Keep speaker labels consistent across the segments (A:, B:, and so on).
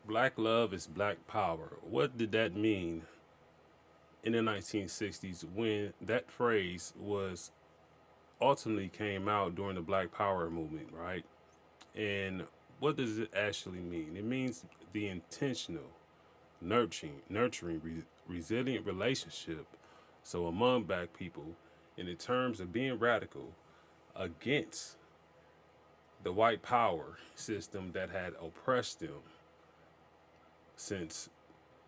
A: Black love is black power. What did that mean in the 1960s when that phrase was ultimately came out during the Black Power movement, right? And what does it actually mean? It means the intentional, resilient relationship. So among black people, and in terms of being radical against the white power system that had oppressed them since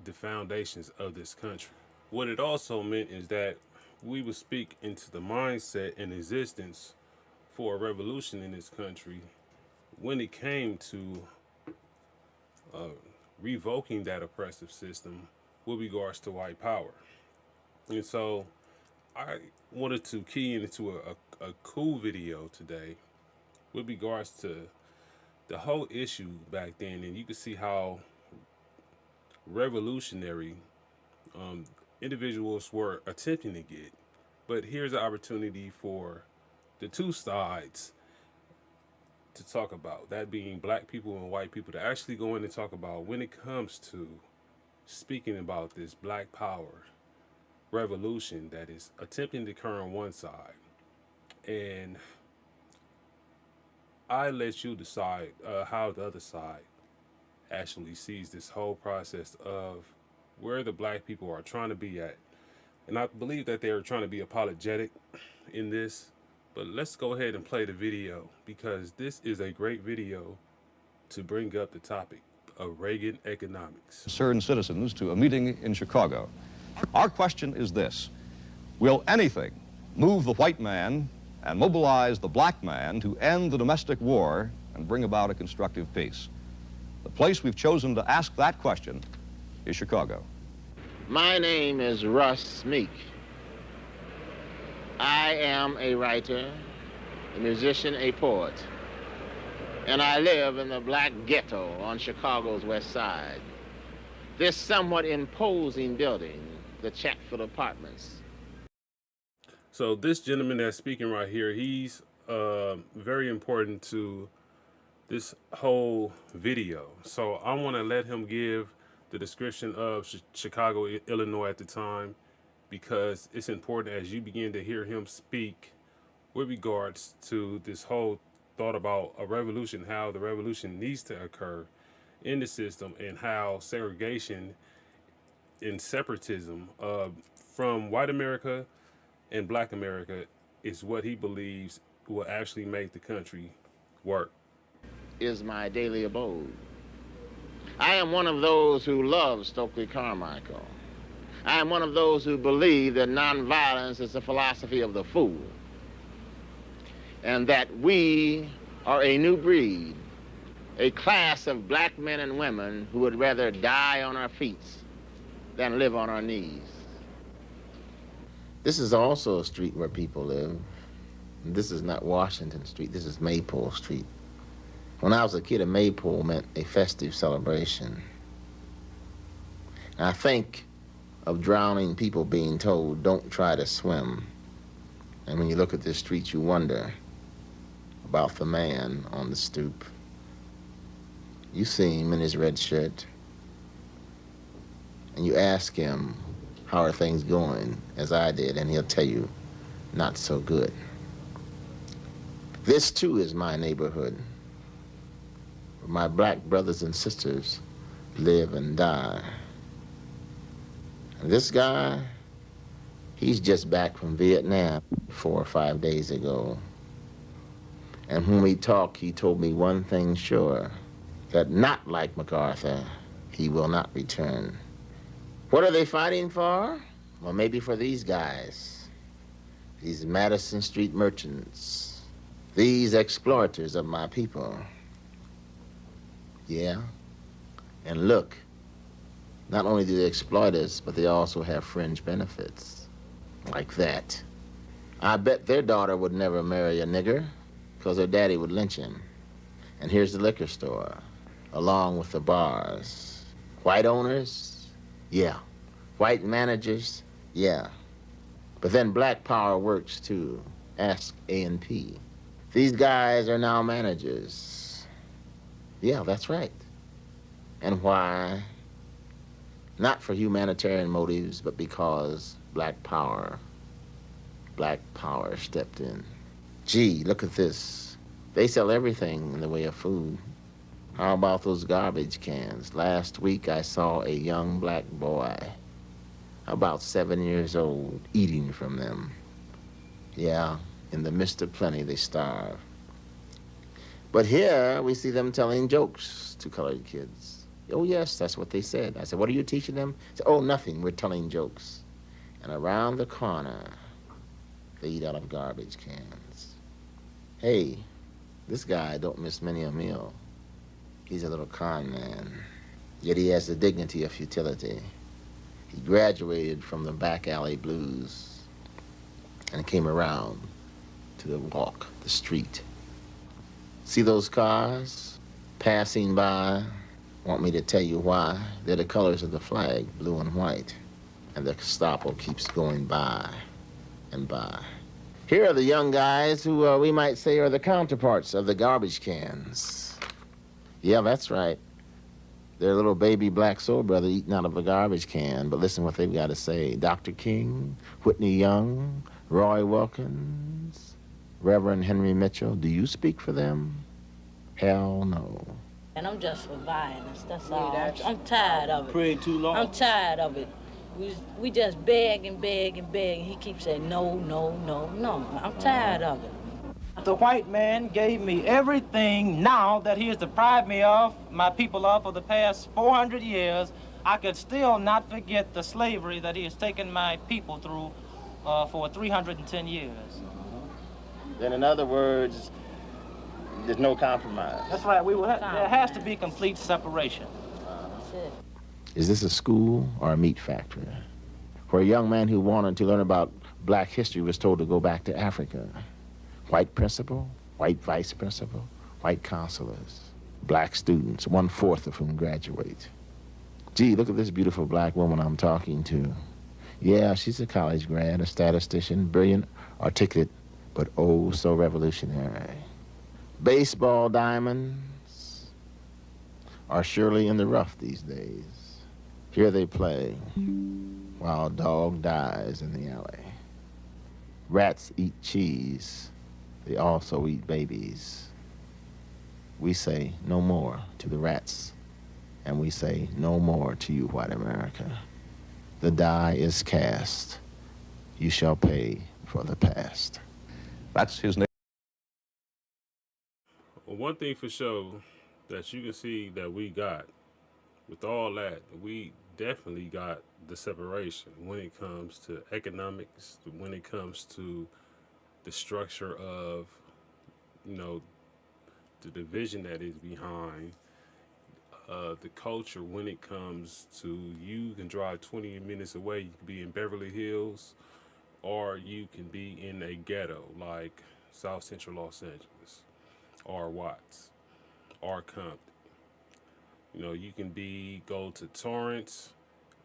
A: the foundations of this country. What it also meant is that we would speak into the mindset and existence for a revolution in this country when it came to revoking that oppressive system with regards to white power. And so I wanted to key into a cool video today with regards to the whole issue back then. And you can see how revolutionary um, individuals were attempting to get. But here's an opportunity for the two sides to talk about, that being black people and white people, to actually go in and talk about when it comes to speaking about this black power revolution that is attempting to occur on one side. And I let you decide how the other side actually sees this whole process of where the black people are trying to be at. And I believe that they are trying to be apologetic in this. But let's go ahead and play the video because this is a great video to bring up the topic of Reagan economics.
B: Concerned citizens to a meeting in Chicago. Our question is this: will anything move the white man and mobilize the black man to end the domestic war and bring about a constructive peace? The place we've chosen to ask that question is Chicago.
C: My name is Russ Meek. I am a writer, a musician, a poet, and I live in the black ghetto on Chicago's west side. This somewhat imposing building, the Chatfield Apartments.
A: So this gentleman that's speaking right here, he's very important to this whole video. So I want to let him give the description of Chicago, Illinois at the time, because it's important as you begin to hear him speak with regards to this whole thought about a revolution, how the revolution needs to occur in the system, and how segregation and separatism from white America and black America is what he believes will actually make the country work.
C: Is my daily abode. I am one of those who love Stokely Carmichael. I am one of those who believe that nonviolence is the philosophy of the fool, and that we are a new breed, a class of black men and women who would rather die on our feet than live on our knees. This is also a street where people live. This is not Washington Street, this is Maypole Street. When I was a kid, a maypole meant a festive celebration. And I think of drowning people being told, don't try to swim. And when you look at this street, you wonder about the man on the stoop. You see him in his red shirt, and you ask him, how are things going, as I did, and he'll tell you, not so good. This too is my neighborhood, where my black brothers and sisters live and die. And this guy, he's just back from Vietnam 4 or 5 days ago. And when we talked, he told me one thing sure, that not like MacArthur, he will not return. What are they fighting for? Well, maybe for these guys, these Madison Street merchants, these exploiters of my people. Yeah, and look, not only do they exploit us, but they also have fringe benefits, like that. I bet their daughter would never marry a nigger, because her daddy would lynch him. And here's the liquor store, along with the bars. White owners? Yeah. White managers? Yeah. But then black power works too. Ask A&P. These guys are now managers. Yeah, that's right. And why? Not for humanitarian motives, but because black power stepped in. Gee, look at this. They sell everything in the way of food. How about those garbage cans? Last week I saw a young black boy, about 7 years old, eating from them. Yeah, in the midst of plenty, they starve. But here we see them telling jokes to colored kids. Oh, yes, that's what they said. I said, what are you teaching them? They said, oh, nothing, we're telling jokes. And around the corner, they eat out of garbage cans. Hey, this guy don't miss many a meal. He's a little con man, yet he has the dignity of futility. He graduated from the back alley blues and came around to the walk, the street. See those cars passing by? Want me to tell you why? They're the colors of the flag, blue and white. And the Gestapo keeps going by and by. Here are the young guys who we might say are the counterparts of the garbage cans. Yeah, that's right. Their little baby black soul brother eating out of a garbage can. But listen what they've got to say. Dr. King, Whitney Young, Roy Wilkins, Reverend Henry Mitchell, do you speak for them? Hell no.
D: And I'm just for violence, that's all. I'm tired of it.
E: Pray too long.
D: I'm tired of it. We just beg and beg and beg, and he keeps saying no, no, no, no. I'm tired of it.
E: The white man gave me everything now that he has deprived me of, my people of, for the past 400 years. I could still not forget the slavery that he has taken my people through for 310 years.
C: Then in other words, there's no compromise.
E: That's right. There has to be complete separation.
D: That's it.
C: Is this a school or a meat factory? Where a young man who wanted to learn about black history was told to go back to Africa. White principal, white vice principal, white counselors, black students, 1/4 of whom graduate. Gee, look at this beautiful black woman I'm talking to. Yeah, she's a college grad, a statistician, brilliant, articulate, but oh so revolutionary. Baseball diamonds are surely in the rough these days. Here they play while a dog dies in the alley. Rats eat cheese. They also eat babies. We say no more to the rats, and we say no more to you, white America. The die is cast. You shall pay for the past.
B: That's his name.
A: Well, one thing for sure that you can see that we got with all that, we definitely got the separation when it comes to economics, when it comes to the structure of, the division that is behind the culture when it comes to you can drive 20 minutes away, you can be in Beverly Hills, or you can be in a ghetto like South Central Los Angeles, or Watts, or Compton. You can go to Torrance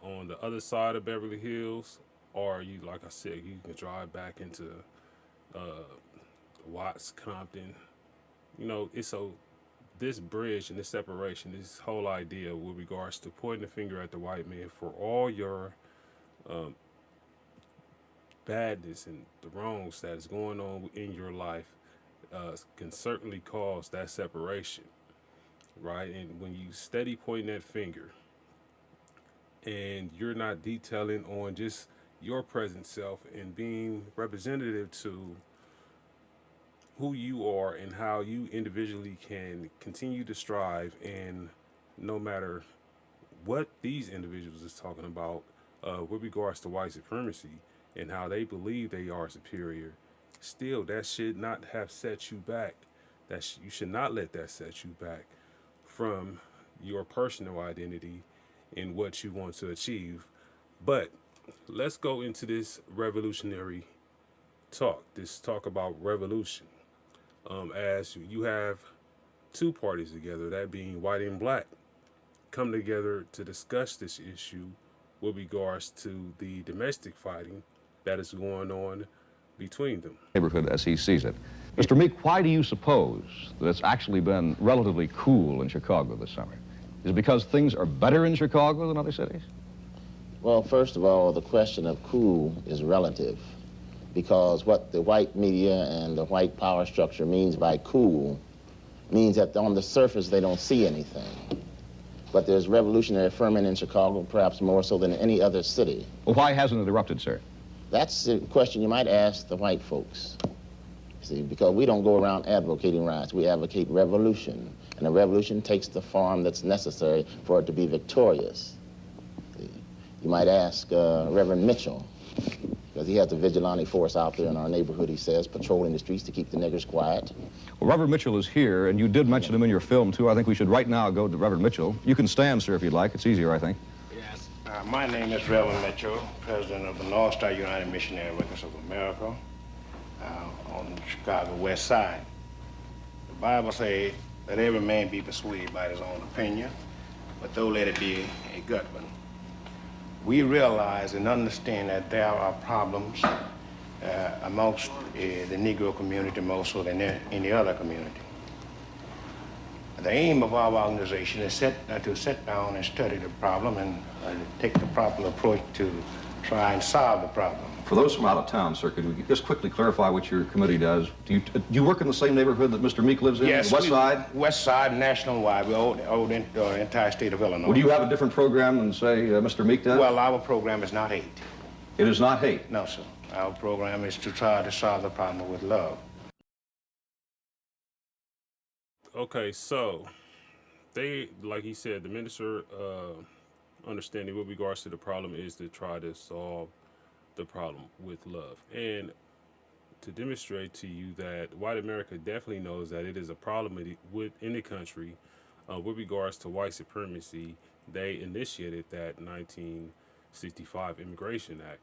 A: on the other side of Beverly Hills, or you, like I said, you can drive back into Watts, Compton. It's so this bridge and this separation, this whole idea with regards to pointing the finger at the white man for all your badness and the wrongs that is going on in your life can certainly cause that separation, right? And when you steady pointing that finger and you're not detailing on just your present self and being representative to who you are and how you individually can continue to strive, and no matter what these individuals is talking about with regards to white supremacy and how they believe they are superior, still that should not have set you back. You should not let that set you back from your personal identity and what you want to achieve. But let's go into this revolutionary talk, this talk about revolution. As you have two parties together, that being white and black, come together to discuss this issue with regards to the domestic fighting that is going on between them.
B: Neighborhood as he sees it. Mr. Meek, why do you suppose that it's actually been relatively cool in Chicago this summer? Is it because things are better in Chicago than other cities?
C: Well, first of all, the question of cool is relative, because what the white media and the white power structure means by cool means that on the surface they don't see anything. But there's revolutionary ferment in Chicago, perhaps more so than any other city.
B: Well, why hasn't it erupted, sir?
C: That's a question you might ask the white folks. See, because we don't go around advocating riots, we advocate revolution. And a revolution takes the form that's necessary for it to be victorious. See, you might ask Reverend Mitchell, because he has the vigilante force out there in our neighborhood, he says, patrolling the streets to keep the niggers quiet.
B: Well, Reverend Mitchell is here, and you did mention him in your film, too. I think we should right now go to Reverend Mitchell. You can stand, sir, if you'd like. It's easier, I think.
F: Yes. My name is Reverend Mitchell, president of the North Star United Missionary Workers of America on the Chicago West Side. The Bible says, let every man be persuaded by his own opinion, but though let it be a good one. We realize and understand that there are problems amongst the Negro community more so than any other community. The aim of our organization is to sit down and study the problem and take the proper approach to try and solve the problem.
B: For those from out of town, sir, could we just quickly clarify what your committee does? Do you work in the same neighborhood that Mr. Meek lives in?
F: Yes,
B: the West Side?
F: West Side, national-wide. We own the entire state of Illinois.
B: Well, do you have a different program than, say, Mr. Meek does?
F: Well, our program is not hate.
B: It is not hate?
F: No, sir. Our program is to try to solve the problem with love.
A: Okay, so they, like he said, the minister understanding with regards to the problem is to try to solve the problem with love. And to demonstrate to you that white America definitely knows that it is a problem in the country with regards to white supremacy, they initiated that 1965 Immigration Act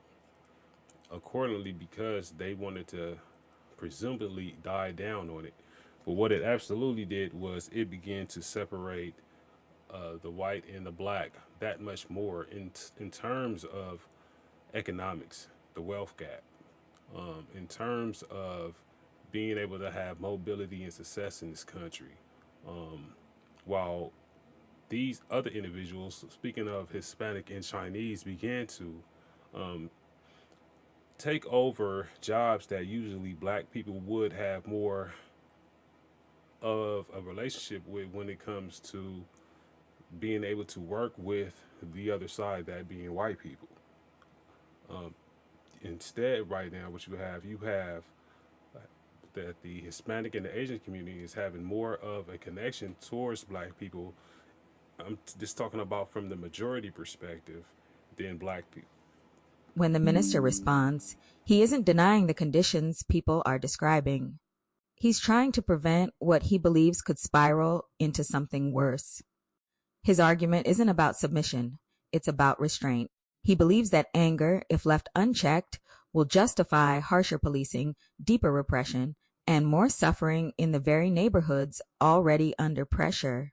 A: accordingly because they wanted to presumably die down on it. But what it absolutely did was it began to separate the white and the black that much more in terms of economics, the wealth gap, in terms of being able to have mobility and success in this country. While these other individuals, speaking of Hispanic and Chinese, began to take over jobs that usually black people would have more of a relationship with when it comes to being able to work with the other side, that being white people. Instead, right now, what you have that the Hispanic and the Asian community is having more of a connection towards black people. I'm just talking about from the majority perspective than black people.
G: When the minister responds, he isn't denying the conditions people are describing. He's trying to prevent what he believes could spiral into something worse. His argument isn't about submission, it's about restraint. He believes that anger, if left unchecked, will justify harsher policing, deeper repression, and more suffering in the very neighborhoods already under pressure.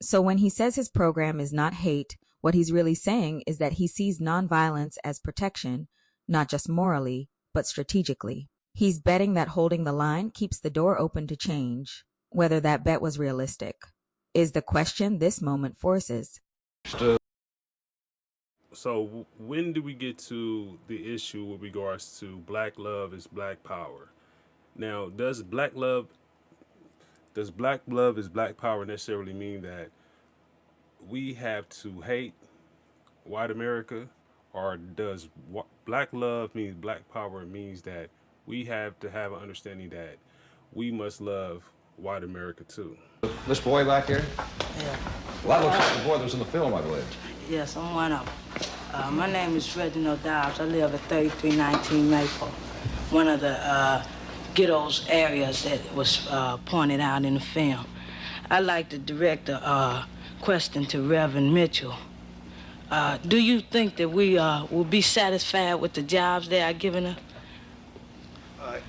G: So when he says his program is not hate, what he's really saying is that he sees nonviolence as protection, not just morally, but strategically. He's betting that holding the line keeps the door open to change. Whether that bet was realistic is the question this moment forces.
A: So when do we get to the issue with regards to black love is black power? Now, does black love is black power necessarily mean that we have to hate white America, or does black love mean black power means that we have to have an understanding that we must love white America too?
B: This boy back here?
H: Yeah.
B: Well, that looks like the boy that was in the film, I believe.
H: Yes, I'm one of them. My name is Reginald Dobbs. I live at 3319 Maple, one of the ghettos areas that was pointed out in the film. I'd like to direct a question to Reverend Mitchell. Do you think that we will be satisfied with the jobs they are giving us?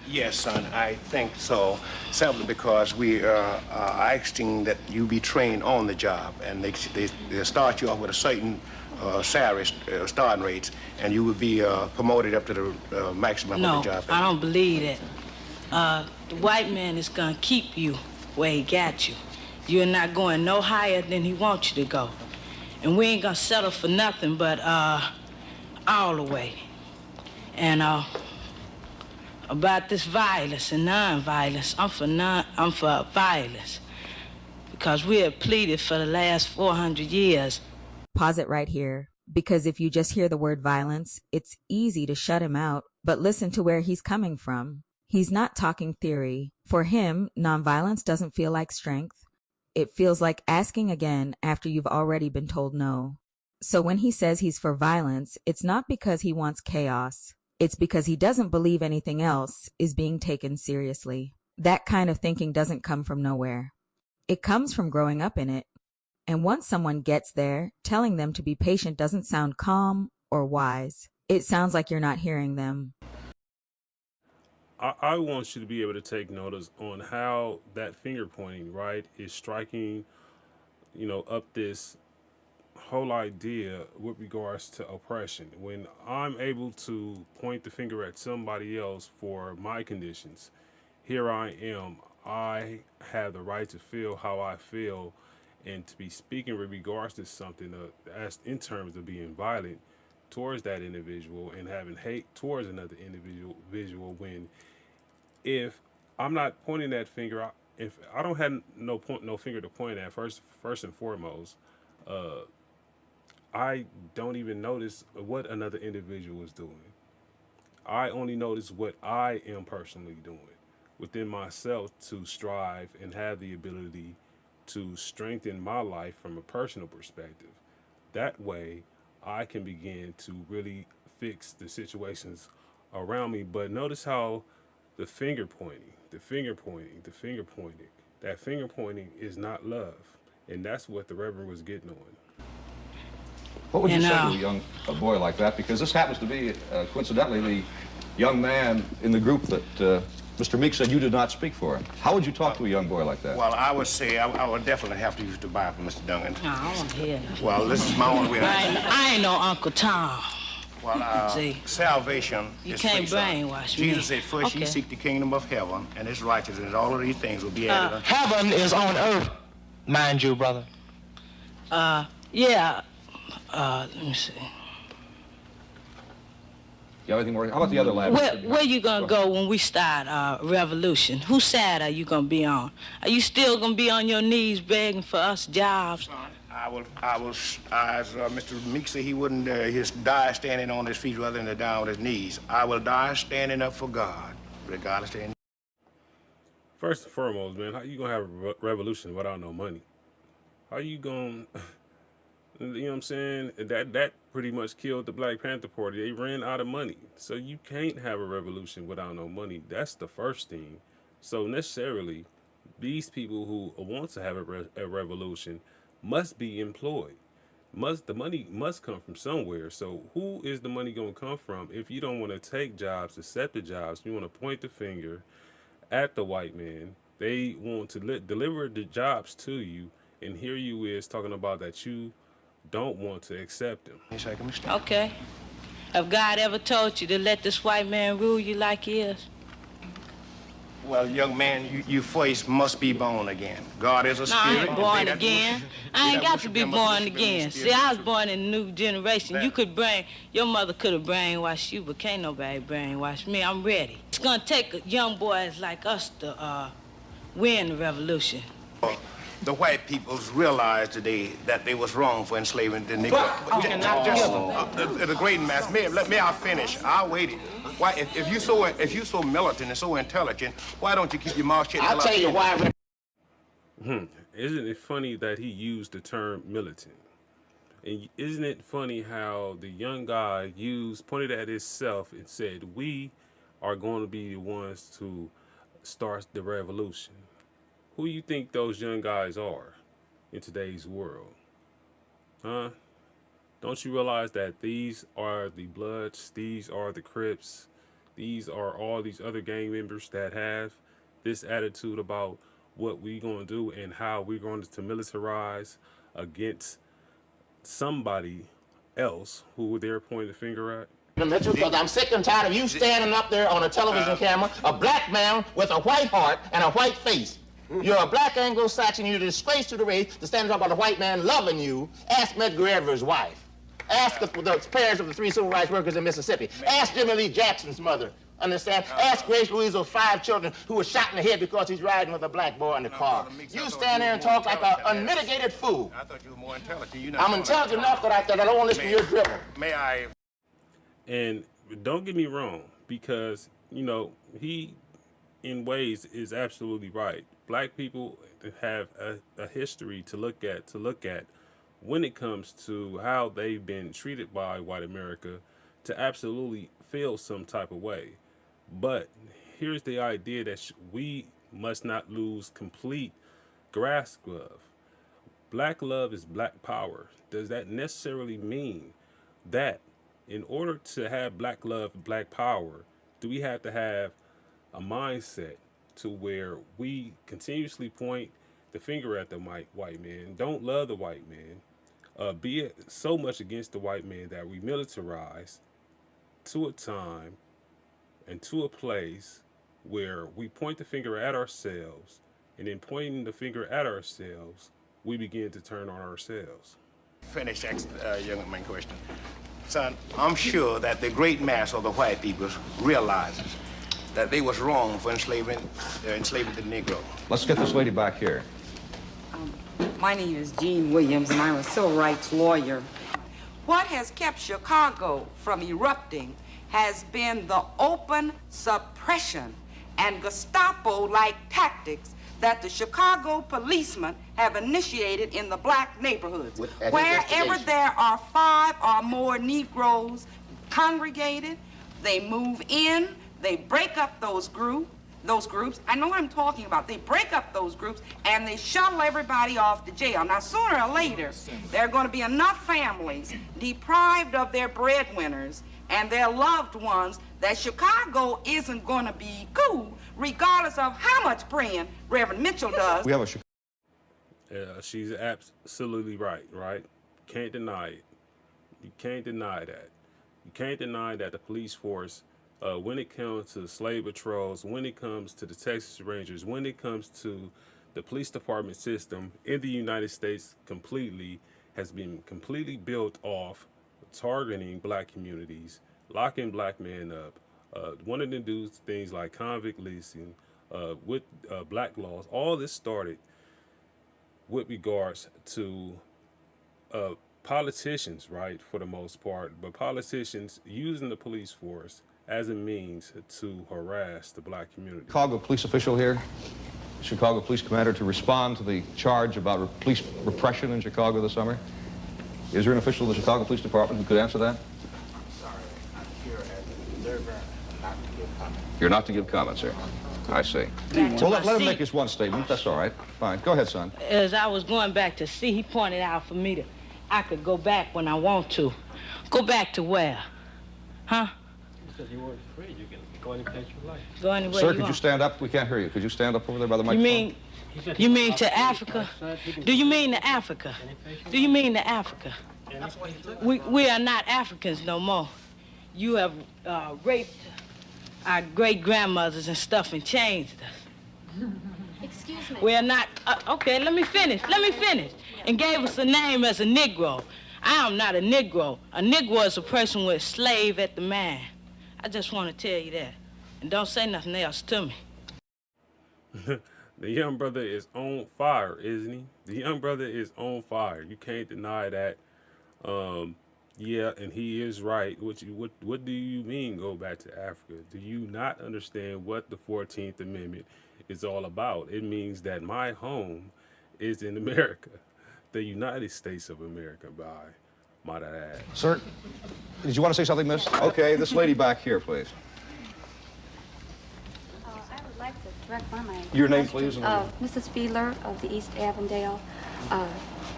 F: Yes, son, I think so, simply because we are asking that you be trained on the job, and they start you off with a certain salary starting rates, and you would be promoted up to the maximum of the job.
H: No, I don't believe that. The white man is gonna keep you where he got you. You're not going no higher than he wants you to go. And we ain't gonna settle for nothing but all the way. And about this violence and non-violence, I'm for violence. Because we have pleaded for the last 400 years.
G: Pause it right here, because if you just hear the word violence, it's easy to shut him out, but listen to where he's coming from. He's not talking theory. For him, nonviolence doesn't feel like strength. It feels like asking again after you've already been told no. So when he says he's for violence, it's not because he wants chaos. It's because he doesn't believe anything else is being taken seriously. That kind of thinking doesn't come from nowhere. It comes from growing up in it. And once someone gets there, telling them to be patient doesn't sound calm or wise. It sounds like you're not hearing them.
A: I want you to be able to take notice on how that finger pointing, right, is striking, up this whole idea with regards to oppression. When I'm able to point the finger at somebody else for my conditions, here I am. I have the right to feel how I feel and to be speaking with regards to something as in terms of being violent towards that individual and having hate towards another individual when if I'm not pointing that finger out, if I don't have no finger to point at first and foremost, I don't even notice what another individual is doing. I only notice what I am personally doing within myself to strive and have the ability to strengthen my life from a personal perspective. That way, I can begin to really fix the situations around me. But notice how the finger pointing, the finger pointing, the finger pointing, that finger pointing is not love. And that's what the Reverend was getting on.
B: What would you say to a boy like that? Because this happens to be, coincidentally, the young man in the group that Mr. Meek said you did not speak for. How would you talk to a young boy like that?
F: Well, I would say I would definitely have to use the Bible, Mr. Duncan.
H: No, I don't hear.
F: Well, this is my only way.
H: I ain't no Uncle Tom.
F: Well,
H: See,
F: salvation
H: you
F: is
H: can't
F: free,
H: brainwash me.
F: Jesus said, first ye seek the kingdom of heaven and his righteousness, and all of these things will be added unto you.
E: Heaven is on earth, mind you, brother.
H: Yeah. Let me see.
B: You have anything more? How about the other lad?
H: Where you gonna go when we start revolution? Whose side are you gonna be on? Are you still gonna be on your knees begging for us jobs?
F: I will, as Mr. Meek said, he wouldn't die standing on his feet rather than to die on his knees. I will die standing up for God, regardless of any.
A: First and foremost, man, how you gonna have a revolution without no money? How you gonna, you know what I'm saying? That pretty much killed the Black Panther Party. They ran out of money. So you can't have a revolution without no money. That's the first thing. So necessarily, these people who want to have a revolution must be employed. The money must come from somewhere. So who is the money going to come from if you don't want to take jobs, accept the jobs, you want to point the finger at the white man? They want to deliver the jobs to you, and here you is talking about that you don't want to accept them.
H: Okay. Have God ever told you to let this white man rule you like he is?
F: Well, young man, you first must be born again. God is a spirit.
H: I ain't born again. I ain't got to be born again. See, I was born in a new generation. Your mother could have brainwashed you, but can't nobody brainwash me. I'm ready. It's gonna take young boys like us to win the revolution.
F: The white peoples realized today that they was wrong for enslaving the Negro. The great mass. May I finish? I'll wait. Why, if you so militant and so intelligent, why don't you keep your mouth shut?
C: I'll tell you why.
A: Isn't it funny that he used the term militant? And isn't it funny how the young guy pointed at himself and said, we are going to be the ones to start the revolution? Who you think those young guys are in today's world? Huh? Don't you realize that these are the Bloods, these are the Crips, these are all these other gang members that have this attitude about what we're going to do and how we're going to militarize against somebody else who they're pointing the finger at?
C: Because I'm sick and tired of you standing up there on a television camera, a black man with a white heart and a white face. You're a black Anglo-Saxon. You're a disgrace to the race to stand and talk about a white man loving you. Ask Medgar Evers' wife. Ask the parents of the 3 civil rights workers in Mississippi. Ask Jimmy Lee Jackson's mother. Understand? Ask Grace Louise of 5 children who was shot in the head because he's riding with a black boy in the car. You stand there and talk like an unmitigated fool.
F: I thought you were more intelligent.
C: I'm intelligent enough that I don't want to listen to your dribble.
F: May I?
A: And don't get me wrong, because, you know, he, in ways, is absolutely right. Black people have a history to look at when it comes to how they've been treated by white America to absolutely feel some type of way. But here's the idea that we must not lose complete grasp of. Black love is black power. Does that necessarily mean that in order to have black love and black power, do we have to have a mindset to where we continuously point the finger at the white man, don't love the white man, be it so much against the white man that we militarize to a time and to a place where we point the finger at ourselves, and in pointing the finger at ourselves, we begin to turn on ourselves.
F: Finish young man question. Son, I'm sure that the great mass of the white people realizes that they was wrong for enslaving the Negro.
B: Let's get this lady back here.
I: My name is Jean Williams, and I'm a civil rights lawyer. What has kept Chicago from erupting has been the open suppression and Gestapo-like tactics that the Chicago policemen have initiated in the black neighborhoods. Wherever there are 5 or more Negroes congregated, they move in, they break up those groups. I know what I'm talking about. They break up those groups and they shuttle everybody off to jail. Now, sooner or later, there are going to be enough families deprived of their breadwinners and their loved ones that Chicago isn't going to be cool, regardless of how much praying Reverend Mitchell does.
B: We have a Chicago.
A: She's absolutely right? Can't deny it. You can't deny that. You can't deny that the police force, when it comes to slave patrols, when it comes to the Texas Rangers, when it comes to the police department system in the United States completely, has been completely built off targeting black communities, locking black men up, wanting to do things like convict leasing, with black laws. All this started with regards to politicians, right, for the most part, but politicians using the police force as a means to harass the black community.
B: Chicago police official here, Chicago police commander, to respond to the charge about police repression in Chicago this summer. Is there an official of the Chicago Police Department who could answer that?
C: Sorry, I'm here as an observer and not to give comment.
B: You're not to give comment, sir. I see. Well, let him make his one statement. That's all right. Fine. Go ahead, son.
H: As I was going back to see, he pointed out for me I could go back when I want to. Go back to where? Huh?
E: Because you weren't afraid, you can go any place you like.
H: Go anywhere
B: Sir,
H: you
B: could
H: want.
B: you stand up? We can't hear you. Could you stand up over there by the microphone?
H: You mean to Africa? Do you mean to Africa? Do you mean to Africa? We are not Africans no more. You have raped our great-grandmothers and stuff and changed us.
J: Excuse me.
H: We are not, okay, let me finish, and gave us a name as a Negro. I am not a Negro. A Negro is a person with a slave at the man. I just want to tell you that. And don't say nothing else to me.
A: The young brother is on fire, isn't he? The young brother is on fire. You can't deny that. Yeah, and he is right. What do you mean go back to Africa? Do you not understand what the 14th Amendment is all about? It means that my home is in America, the United States of America, might I add.
B: Sir, did you want to say something, miss? Okay, this lady back here, please.
J: I would like to direct my
B: Your name,
J: question.
B: please.
J: Mrs. Fiedler of the East Avondale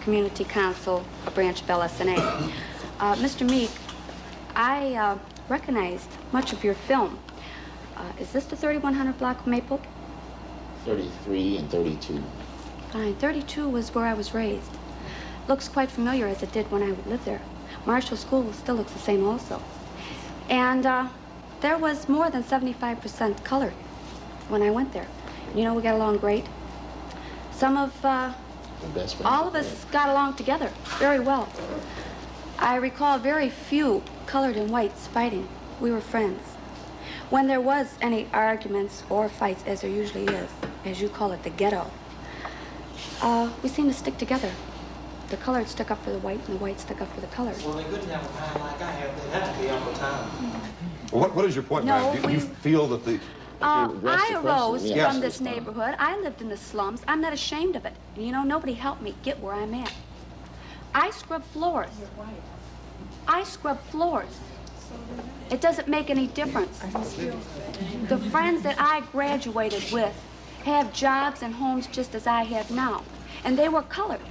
J: Community Council, a branch of LSNA. Mr. Meek, I recognized much of your film. Is this the 3100 block of Maple?
C: 33 and 32.
J: Fine. 32 was where I was raised. Looks quite familiar as it did when I lived there. Marshall School still looks the same also. And there was more than 75% colored when I went there. You know, we got along great. Some of,
C: Best friends.
J: all of us got along together very well. I recall very few colored and whites fighting. We were friends. When there was any arguments or fights, as there usually is, as you call it, the ghetto, we seemed to stick together. The colored stuck up for the white, and the white stuck up for the colored.
E: Well, they couldn't have a time like I have. They had to be all the time.
B: What is your point,
J: No,
B: ma'am? Do you feel that the...
J: I arose
C: Yes.
J: from this neighborhood. I lived in the slums. I'm not ashamed of it. You know, nobody helped me get where I'm at. I scrub floors. I scrub floors. It doesn't make any difference. The friends that I graduated with have jobs and homes just as I have now. And they were colored.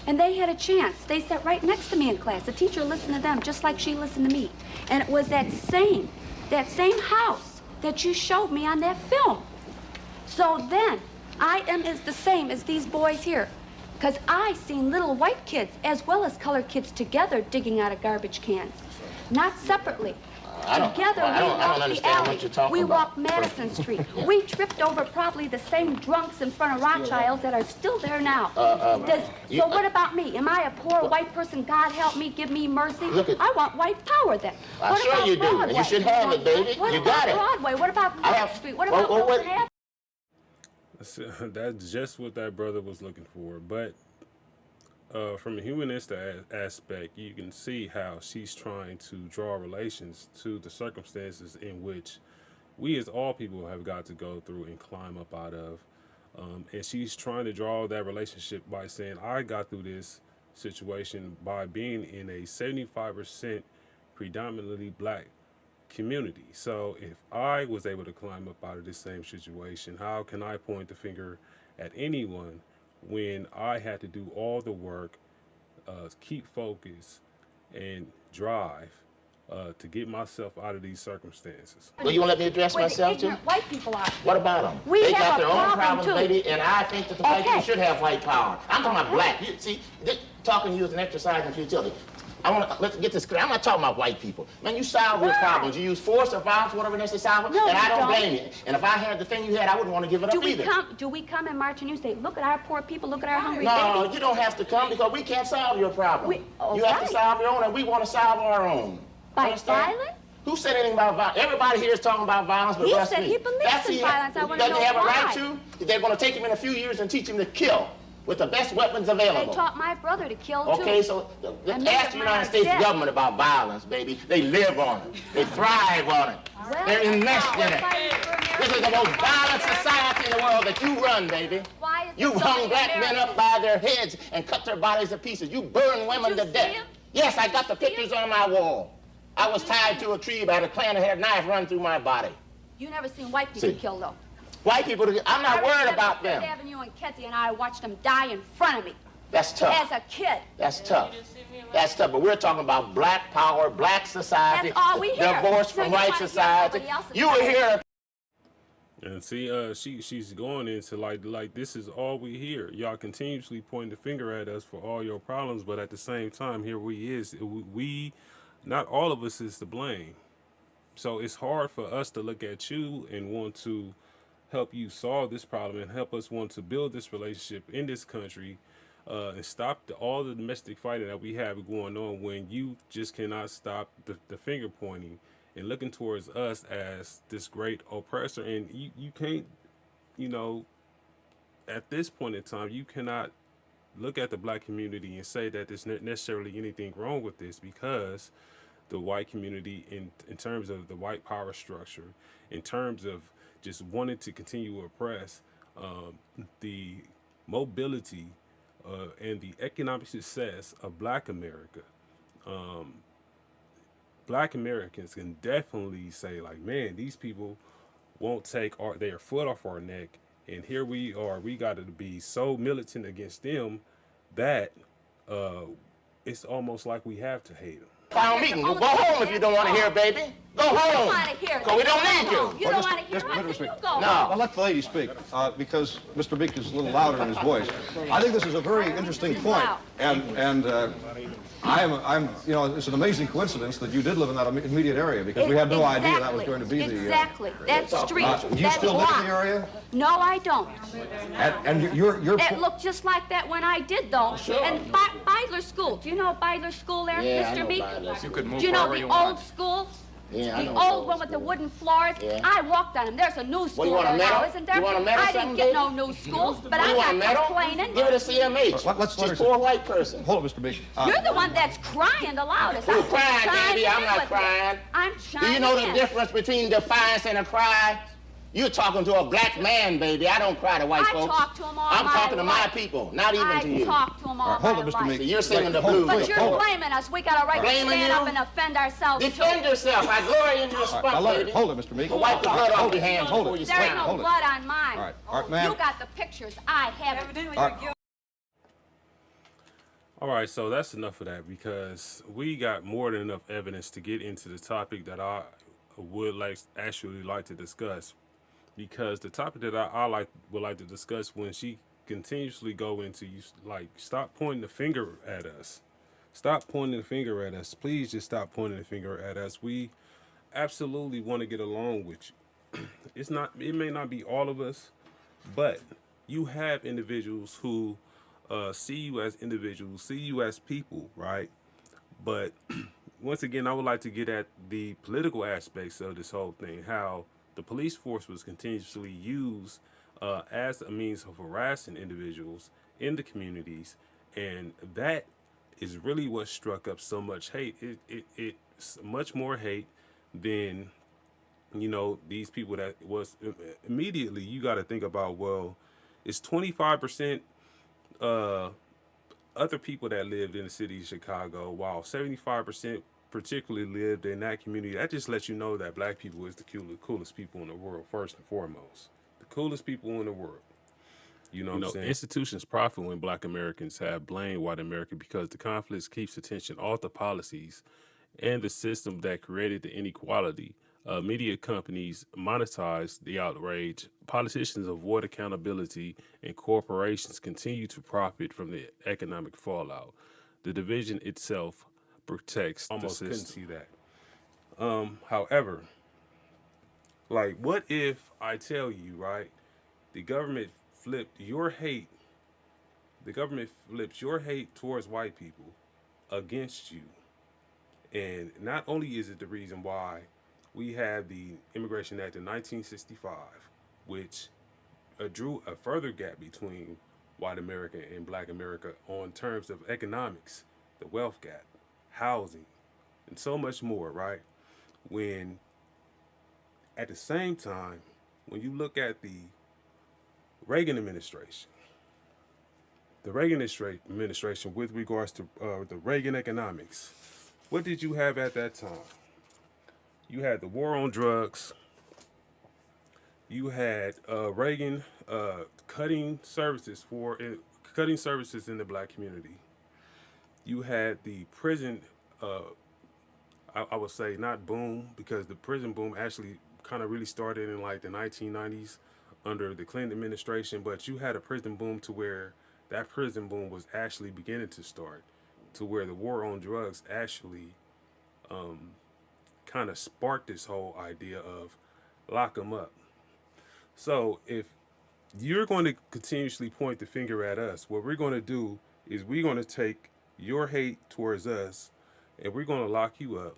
J: And they had a chance. They sat right next to me in class. The teacher listened to them just like she listened to me. And it was that same house that you showed me on that film. So then, I am as the same as these boys here. Because I seen little white kids as well as colored kids together digging out of garbage cans. Not separately. Together, we walked the alley. We walked Madison Street. We tripped over probably the same drunks in front of Rothschilds that are still there now. So what about me? Am I a poor white person? God help me, give me mercy. I want white power then.
C: I'm sure you do, and you should have it, baby. You got it.
J: Broadway? What about Wall Street? What about Wilson Avenue?
A: That's just what that brother was looking for. But from a humanistic aspect, you can see how she's trying to draw relations to the circumstances in which we as all people have got to go through and climb up out of. And she's trying to draw that relationship by saying, I got through this situation by being in a 75% predominantly black community. So if I was able to climb up out of this same situation, how can I point the finger at anyone when I had to do all the work, keep focus, and drive to get myself out of these circumstances?
C: Well, you want to let me address myself, too?
J: White people are.
C: What about them?
J: We
C: They
J: have
C: got
J: a
C: their own
J: problem,
C: problems,
J: too.
C: baby, and I think that the black people should have white power. I'm talking about black. You see, talking to you is an exercise in futility. Let's get this clear. I'm not talking about white people. Man, you solve your problems. You use force or violence, whatever necessary to solve it,
J: No,
C: and I
J: you
C: don't
J: don't.
C: blame you. And if I had the thing you had, I wouldn't want to give it up either.
J: Do we come and march and you say, look at our poor people, look at our hungry
C: No,
J: babies?
C: you don't have to come because we can't solve your problem. You have to solve your own, and we want to solve our own.
J: By
C: Understand?
J: violence?
C: Who said anything about violence? Everybody here is talking about violence, but
J: He
C: trust
J: said
C: me.
J: he believes in violence. I want to
C: Doesn't
J: know
C: he have a right
J: why.
C: to? They're going to take him in a few years and teach him to kill with the best weapons
J: They
C: available.
J: taught my brother to kill, too.
C: Okay, so
J: And
C: ask the
J: make a
C: United
J: man
C: States
J: dead.
C: government about violence, baby. They live on it. They thrive on it.
J: Well,
C: They're enmeshed in it.
J: fighting for America.
C: This is the most violent society in the world that you run, baby.
J: Why is
C: You've
J: there so
C: hung
J: many
C: black men
J: Americans?
C: up by their heads and cut their bodies to pieces. You burn women
J: you
C: to
J: see
C: death.
J: him?
C: Yes, I got the pictures on my wall. I was tied to a tree by the clan that had a knife run through my body.
J: You never seen white people
C: See.
J: killed, though.
C: White people, I'm not worried about them.
J: Fifth Avenue and Kedzie and I watched them die in front of me.
C: That's tough.
J: As a kid.
C: That's tough. That's tough, but we're talking about black power, black society,
J: That's all we hear.
C: divorce
J: So
C: from
J: you
C: white
J: wanna hear
C: society.
J: somebody else's
C: You were
J: side.
C: here.
A: And see, she's going into like this is all we hear. Y'all continuously pointing the finger at us for all your problems, but at the same time, here we not all of us is to blame. So it's hard for us to look at you and want to help you solve this problem and help us want to build this relationship in this country and stop all the domestic fighting that we have going on when you just cannot stop the finger pointing and looking towards us as this great oppressor. And you can't, at this point in time, you cannot look at the black community and say that there's not necessarily anything wrong with this, because the white community in terms of the white power structure, in terms of just wanting to continue to oppress, the mobility and the economic success of black America, black Americans can definitely say like, man, these people won't take their foot off our neck. And here we are, we got to be so militant against them that it's almost like we have to hate them.
C: Final meeting. Go home if you don't want to hear, baby. Go
J: You don't
C: home.
J: want to hear
C: Because we don't need you.
J: You don't want to hear
B: Just-
J: us,
B: just-
J: you
B: just-
J: go
C: No.
J: home.
B: Well, let the lady speak, because Mr. Meek is a little louder in his voice. I think this is a very interesting point, and you know, it's an amazing coincidence that you did live in that immediate area, because we had no idea that was going to be the.
J: Exactly. That street,
B: Do you
J: that
B: still live in the
J: block.
B: area?
J: No, I don't.
B: And you're.
J: It looked just like that when I did, though.
C: Sure.
J: And Beidler School. Do you know Beidler School there,
C: Yeah, I
J: Mr.
C: know
J: Meek?
C: Beidler.
K: You could move
J: Do you know
K: wherever
J: the
K: you
J: old
K: want.
J: school?
C: Yeah, I
J: The
C: know
J: old
C: those
J: one with the
C: schools.
J: wooden floors?
C: Yeah.
J: I walked on them. There's a new school
C: you want a
J: there now,
C: medal?
J: isn't there?
C: You want a medal
J: I didn't get
C: someday?
J: no new schools, but
C: You
J: I'm
C: want a
J: not
C: medal?
J: complaining.
C: Give it a CMH.
B: Let's let her
C: She's for a white person.
B: Hold it, Mr. Meek.
J: You're the one that's crying the loudest.
C: Who's
J: I'm
C: crying,
J: chiming
C: baby? I'm
J: in
C: not
J: with you.
C: crying.
J: I'm
C: Do
J: chiming
C: you know the
J: in.
C: difference between defiance and a cry? You're talking to a black man, baby. I don't cry to white
J: I
C: folks.
J: talk to 'em all
C: I'm
J: my
C: talking to my
J: life.
C: people, not even to
J: I
C: you.
J: talk to them all
B: Hold
J: my
B: it, Mr.
J: life.
B: Meek.
C: So you're singing the
B: Wait, hold
C: blues.
B: it,
J: But you're
B: hold it.
J: blaming us. We got a right to
C: Blaming
J: stand
C: you?
J: up and defend ourselves.
C: Defend yourself. I glory in your
B: Now
C: spot,
B: let her,
C: baby.
B: hold it, Mr. Meek.
C: But wipe the blood off your hands
B: Hold
C: before
B: it.
C: you
J: There ain't
C: slam.
J: no
B: Hold it.
J: blood on mine.
B: All right, ma'am.
J: You got the pictures. I haven't.
A: All right, so that's enough of that, because we got more than enough evidence to get into the topic that I would actually like to discuss. Because the topic that I would like to discuss, when she continuously go into, you like, stop pointing the finger at us. Stop pointing the finger at us. Please just stop pointing the finger at us. We absolutely want to get along with you. It may not be all of us, but you have individuals who see you as individuals, see you as people, right? But once again, I would like to get at the political aspects of this whole thing, how the police force was continuously used as a means of harassing individuals in the communities. And that is really what struck up so much hate. It's much more hate than, these people that was immediately, you got to think about, well, it's 25% other people that lived in the city of Chicago, while 75% particularly lived in that community. That just lets you know that black people is the coolest people in the world, first and foremost. The coolest people in the world. You know what I'm saying? Institutions profit when black Americans have blamed white America, because the conflicts keeps attention off the policies and the system that created the inequality. Media companies monetize the outrage, politicians avoid accountability, and corporations continue to profit from the economic fallout. The division itself protects almost the system. Couldn't see that. However, like, what if I tell you, right, the government flipped your hate, the government flips your hate towards white people against you. And not only is it the reason why we had the Immigration Act of 1965, which drew a further gap between white America and black America on terms of economics, the wealth gap, housing, and so much more, right? When at the same time, when you look at the Reagan administration, with regards to the Reagan economics, what did you have at that time? You had the war on drugs. You had Reagan cutting services in the black community. You had the prison. I would say not boom, because the prison boom actually kind of really started in like the 1990s under the Clinton administration. But you had a prison boom to where that prison boom was actually beginning to start, to where the war on drugs actually kind of sparked this whole idea of lock them up. So if you're going to continuously point the finger at us, what we're going to do is we're going to take your hate towards us and we're going to lock you up.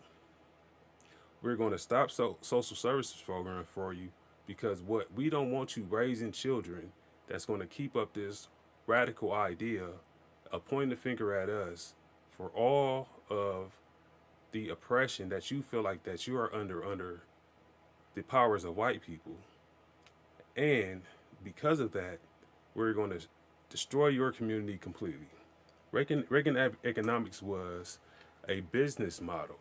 A: We're going to stop social services program for you, because what we don't want you raising children that's going to keep up this radical idea of pointing the finger at us for all of the oppression that you feel like that you are under the powers of white people. And because of that, we're going to destroy your community completely. Reagan economics was a business model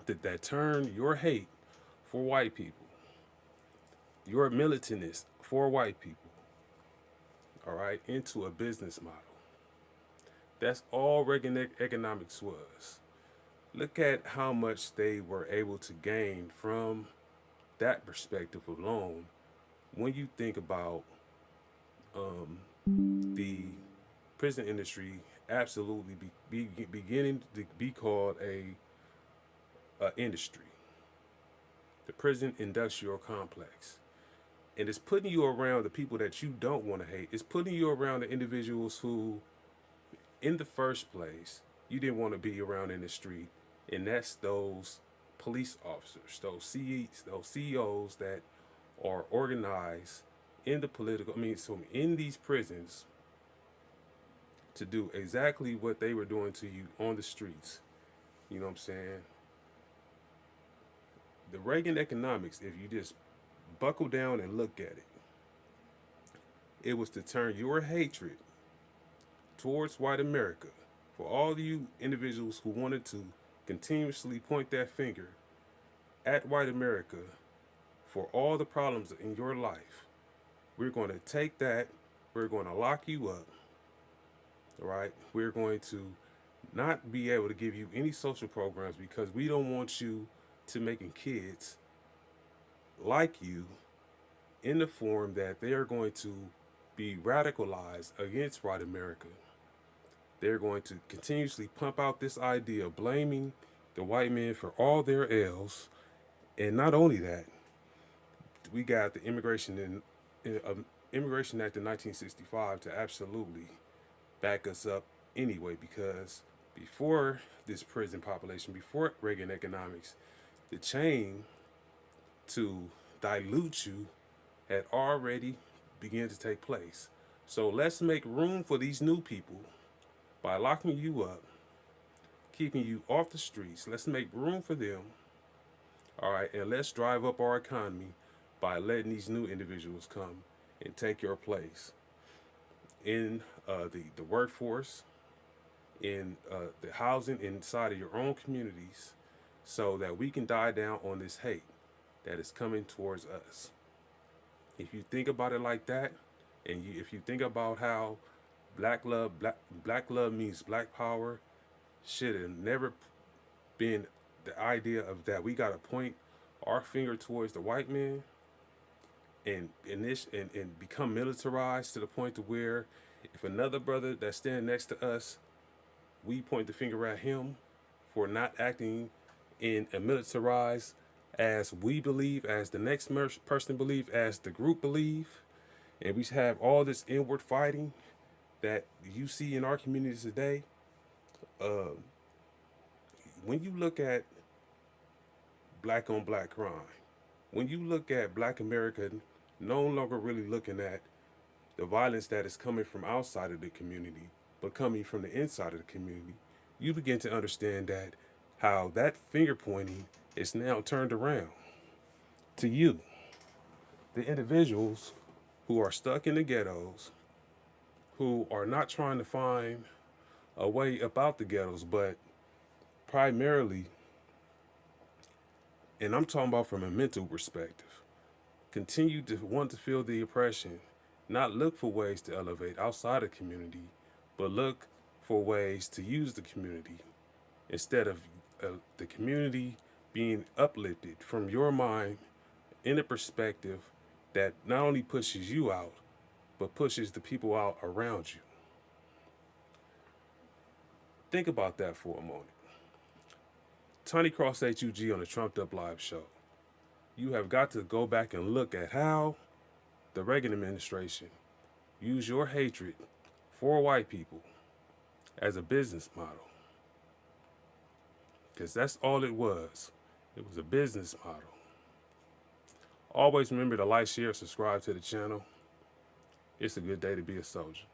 A: that turned your hate for white people, your militantness for white people, all right, into a business model. That's all Reagan economics was. Look at how much they were able to gain from that perspective alone when you think about the prison industry absolutely beginning to be called a industry, the prison industrial complex. And it's putting you around the people that you don't want to hate. It's putting you around the individuals who, in the first place, you didn't want to be around in the street. And that's those police officers, those CEOs that are organized in the political, so in these prisons to do exactly what they were doing to you on the streets. You know what I'm saying? The Reagan economics, if you just buckle down and look at it, it was to turn your hatred towards white America for all you individuals who wanted to continuously point that finger at white America for all the problems in your life. We're going to take that, we're going to lock you up, all right? We're going to not be able to give you any social programs because we don't want you to making kids like you in the form that they are going to be radicalized against white America. They're going to continuously pump out this idea of blaming the white man for all their ills. And not only that, we got the Immigration Act of 1965 to absolutely back us up anyway, because before this prison population, before Reagan economics, the chain to dilute you had already begun to take place. So let's make room for these new people by locking you up, keeping you off the streets. Let's make room for them, all right, and let's drive up our economy by letting these new individuals come and take your place in the workforce, in the housing inside of your own communities, so that we can die down on this hate that is coming towards us. If you think about it like that, and if you think about how black love means black power, should have never been the idea of that we gotta point our finger towards the white man and become militarized to the point to where if another brother that's standing next to us, we point the finger at him for not acting in a militarized as we believe, as the next person believe, as the group believe, and we have all this inward fighting that you see in our communities today. Uh, when you look at black on black crime, when you look at black America no longer really looking at the violence that is coming from outside of the community, but coming from the inside of the community, you begin to understand that how that finger pointing is now turned around to you, the individuals who are stuck in the ghettos, who are not trying to find a way about the ghettos, but primarily, and I'm talking about from a mental perspective, continue to want to feel the oppression, not look for ways to elevate outside the community, but look for ways to use the community instead of the community being uplifted from your mind in a perspective that not only pushes you out, but pushes the people out around you. Think about that for a moment. Tony Cross-H.U.G on the Trumped Up Live show. You have got to go back and look at how the Reagan administration used your hatred for white people as a business model. Because that's all it was. It was a business model. Always remember to like, share, subscribe to the channel. It's a good day to be a soldier.